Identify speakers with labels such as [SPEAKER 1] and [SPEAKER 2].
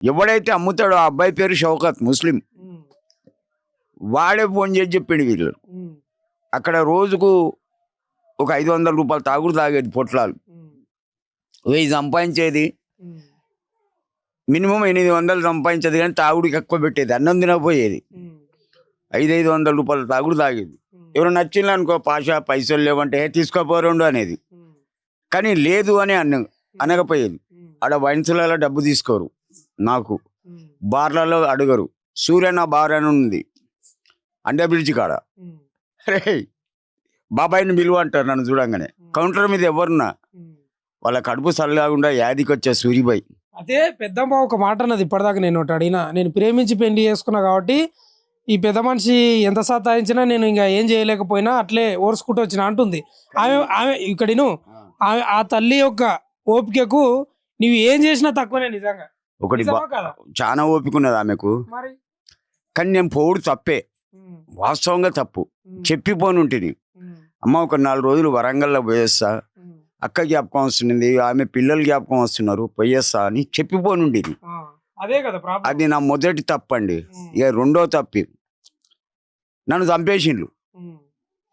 [SPEAKER 1] ఎవడైతే అమ్ముతాడో ఆ అబ్బాయి పేరు షౌకత్ ముస్లిం. వాడే ఫోన్ చేసి చెప్పిండు వీళ్ళు. అక్కడ రోజుకు ఒక 500 రూపాయలు తాగుడు తాగేది పొట్లాలు. 1000 సంపాదించేది, మినిమం 800 సంపాదించేది, కానీ తాగుడికి ఎక్కువ పెట్టేది. అన్నం తినకపోయేది. 500 రూపాయలు తాగుడు తాగేది. ఎవరు నచ్చింది అనుకో, పాషా పైసలు లేవంటే తీసుకోపోరండు అనేది. కానీ లేదు అని అనకపోయేది. ఆడ వైన్సులలో డబ్బు తీసుకోరు, నాకు బార్లలో అడగరు. సూర్యన బార్ అని ఉంది అండర్ బ్రిడ్జ్ కాడ. రే బాబాయిని విలువ అంటారు నన్ను చూడంగానే. కౌంటర్ మీద ఎవరున్నా వాళ్ళ కడుపు చల్లకుండా యాదికి వచ్చే సూరిబాయి.
[SPEAKER 2] అదే పెద్దమ్మ ఒక మాట అన్నది ఇప్పటిదాకా నేను ఒకటి అడిగినా. నేను ప్రేమించి పెళ్లి చేసుకున్నా కాబట్టి ఈ పెద్ద మనిషి ఎంత సతాయించినా నేను ఇంకా ఏం చేయలేకపోయినా అట్లే ఓర్చుకుంటూ వచ్చిన అంటుంది ఆమె ఇక్కడిను. ఆ తల్లి యొక్క ఓపికకు నువ్వు ఏం చేసినా తక్కువనే నిజంగా.
[SPEAKER 1] ఒకటి చాలా ఓపిక ఉన్నది ఆమెకు. కానీ నేను పోవుడు తప్పే, వాస్తవంగా తప్పు. చెప్పిపోను ఉంటుంది, అమ్మ ఒక 4 రోజులు వరంగల్లో పోయేస్తా, అక్క జ్ఞాపకం వస్తున్నది, ఆమె పిల్లలు జ్ఞాపకం వస్తున్నారు, పోయేస్తా అని చెప్పిపోనుండేది. అది నా మొదటి తప్పు అండి. ఇక రెండో తప్పి నన్ను చంపేసిండ్రు.